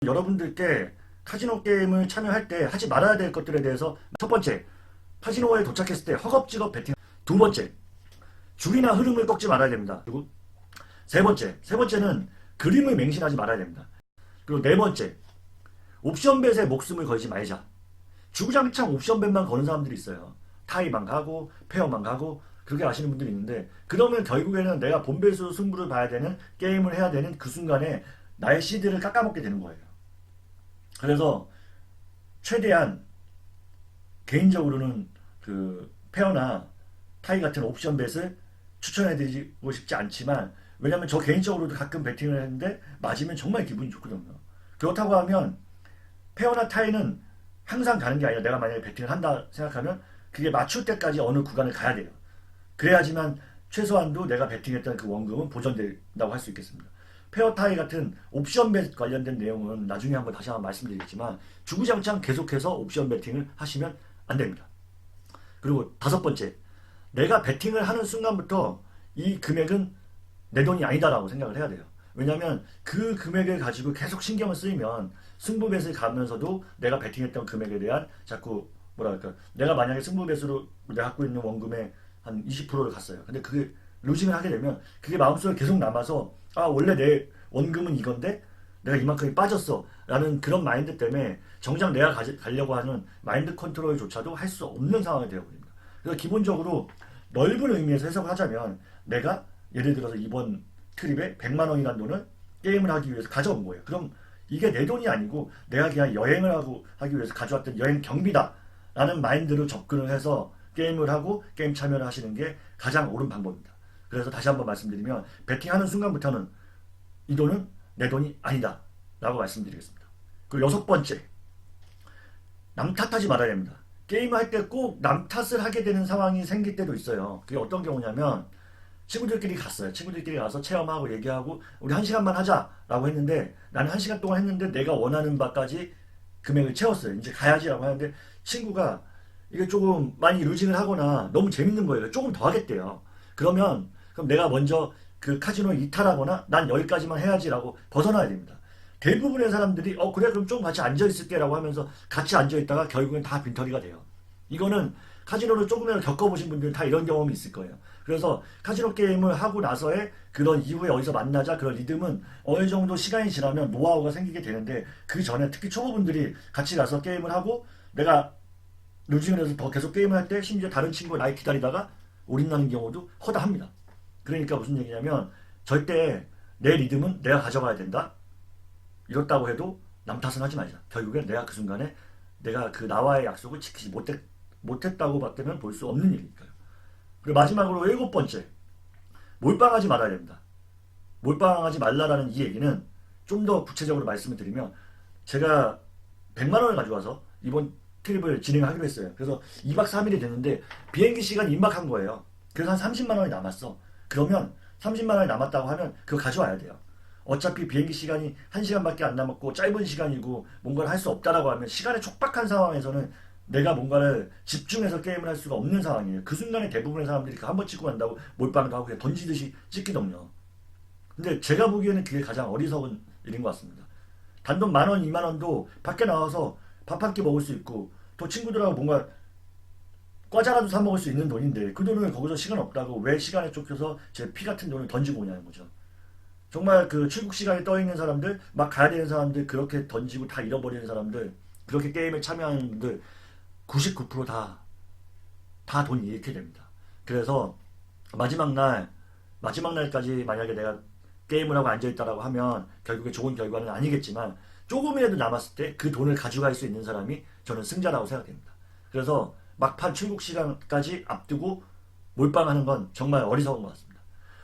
여러분들께 카지노 게임을 참여할 때 하지 말아야 될 것들에 대해서 첫 번째, 카지노에 도착했을 때 허겁지겁 베팅. 두 번째, 줄이나 흐름을 꺾지 말아야 됩니다. 그리고 세 번째는 그림을 맹신하지 말아야 됩니다. 그리고 네 번째, 옵션벳에 목숨을 걸지 말자. 주구장창 옵션벳만 거는 사람들이 있어요. 타이만 가고 페어만 가고 그렇게 아시는 분들이 있는데, 그러면 결국에는 내가 본배수 승부를 봐야 되는 게임을 해야 되는 그 순간에 나의 시드를 깎아먹게 되는 거예요. 그래서 최대한 개인적으로는 그 페어나 타이 같은 옵션 벳을 추천해드리고 싶지 않지만, 왜냐면 저 개인적으로도 가끔 베팅을 했는데 맞으면 정말 기분이 좋거든요. 그렇다고 하면 페어나 타이는 항상 가는 게 아니라, 내가 만약에 베팅을 한다 생각하면 그게 맞출 때까지 어느 구간을 가야 돼요. 그래야지만 최소한도 내가 베팅했던 그 원금은 보전된다고 할 수 있겠습니다. 페어 타이 같은 옵션 벳 관련된 내용은 나중에 한번 다시 한번 말씀드리겠지만, 주구장창 계속해서 옵션 베팅을 하시면 안 됩니다. 그리고 다섯 번째, 내가 베팅을 하는 순간부터 이 금액은 내 돈이 아니다라고 생각을 해야 돼요. 왜냐하면 그 금액을 가지고 계속 신경을 쓰이면 승부벳을 가면서도 내가 베팅했던 금액에 대한 자꾸 뭐랄까, 내가 만약에 승부벳으로 내가 갖고 있는 원금의 한 20%를 갔어요. 근데 그게 루징을 하게 되면 그게 마음속에 계속 남아서, 아 원래 내 원금은 이건데 내가 이만큼이 빠졌어 라는 그런 마인드 때문에 정작 내가 가려고 하는 마인드 컨트롤조차도 할 수 없는 상황이 되어버립니다. 그래서 기본적으로 넓은 의미에서 해석을 하자면, 내가 예를 들어서 이번 트립에 100만 원이라는 돈을 게임을 하기 위해서 가져온 거예요. 그럼 이게 내 돈이 아니고 내가 그냥 여행을 하기 위해서 가져왔던 여행 경비다 라는 마인드로 접근을 해서 게임을 하고 게임 참여를 하시는 게 가장 옳은 방법입니다. 그래서 다시 한번 말씀드리면, 베팅하는 순간부터는 이 돈은 내 돈이 아니다 라고 말씀드리겠습니다. 그리고 여섯 번째, 남 탓하지 말아야 됩니다. 게임을 할 때 꼭 남 탓을 하게 되는 상황이 생길 때도 있어요. 그게 어떤 경우냐면, 친구들끼리 갔어요. 친구들끼리 가서 체험하고 얘기하고 우리 1시간만 하자 라고 했는데, 나는 1시간 동안 했는데 내가 원하는 바까지 금액을 채웠어요. 이제 가야지 라고 하는데, 친구가 이게 조금 많이 루징을 하거나 너무 재밌는 거예요. 조금 더 하겠대요. 그럼 내가 먼저 그 카지노에 이탈하거나 난 여기까지만 해야지 라고 벗어나야 됩니다. 대부분의 사람들이 그래 그럼 좀 같이 앉아있을게 라고 하면서 같이 앉아있다가 결국엔 다 빈털이가 돼요. 이거는 카지노를 조금이라도 겪어보신 분들은 다 이런 경험이 있을 거예요. 그래서 카지노 게임을 하고 나서의 그런 이후에 어디서 만나자 그런 리듬은 어느 정도 시간이 지나면 노하우가 생기게 되는데, 그 전에 특히 초보분들이 같이 가서 게임을 하고 내가 루징을 해서 더 계속 게임을 할 때 심지어 다른 친구가 나를 기다리다가 올인나는 경우도 허다합니다. 그러니까 무슨 얘기냐면, 절대 내 리듬은 내가 가져가야 된다. 이렇다고 해도 남 탓은 하지 말자. 결국엔 내가 그 순간에 내가 그 나와의 약속을 지키지 못했다고 봤다면 볼 수 없는 일이니까요. 그리고 마지막으로 일곱 번째, 몰빵하지 말아야 됩니다. 몰빵하지 말라라는 이 얘기는 좀 더 구체적으로 말씀을 드리면, 제가 100만 원을 가져와서 이번 트립을 진행하기로 했어요. 그래서 2박 3일이 됐는데 비행기 시간이 임박한 거예요. 그래서 한 30만 원이 남았어. 그러면 30만 원이 남았다고 하면 그거 가져와야 돼요. 어차피 비행기 시간이 1시간밖에 안 남았고 짧은 시간이고 뭔가를 할 수 없다라고 하면, 시간에 촉박한 상황에서는 내가 뭔가를 집중해서 게임을 할 수가 없는 상황이에요. 그 순간에 대부분의 사람들이 한 번 찍고 난다고 몰빵도 하고 그냥 던지듯이 찍기거든요. 근데 제가 보기에는 그게 가장 어리석은 일인 것 같습니다. 단돈 10,000원, 20,000원도 밖에 나와서 밥 한 끼 먹을 수 있고 또 친구들하고 뭔가 과자라도 사 먹을 수 있는 돈인데, 그 돈을 거기서 시간 없다고 왜 시간에 쫓겨서 제 피 같은 돈을 던지고 오냐는 거죠. 정말 그 출국 시간에 떠 있는 사람들, 막 가야 되는 사람들, 그렇게 던지고 다 잃어버리는 사람들, 그렇게 게임에 참여하는 분들 99% 다 돈이 잃게 됩니다. 그래서 마지막 날까지 만약에 내가 게임을 하고 앉아있다라고 하면 결국에 좋은 결과는 아니겠지만, 조금이라도 남았을 때 그 돈을 가져갈 수 있는 사람이 저는 승자라고 생각됩니다. 그래서 막판 출국 시간까지 앞두고 몰빵하는 건 정말 어리석은 것 같습니다.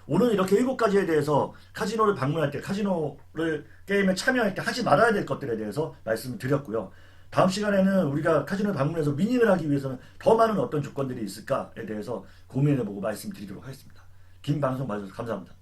오늘 이렇게 7가지에 대해서 카지노를 방문할 때, 카지노를 게임에 참여할 때 하지 말아야 될 것들에 대해서 말씀을 드렸고요. 다음 시간에는 우리가 카지노를 방문해서 위닝을 하기 위해서는 더 많은 어떤 조건들이 있을까에 대해서 고민해보고 말씀드리도록 하겠습니다. 긴 방송 봐주셔서 감사합니다.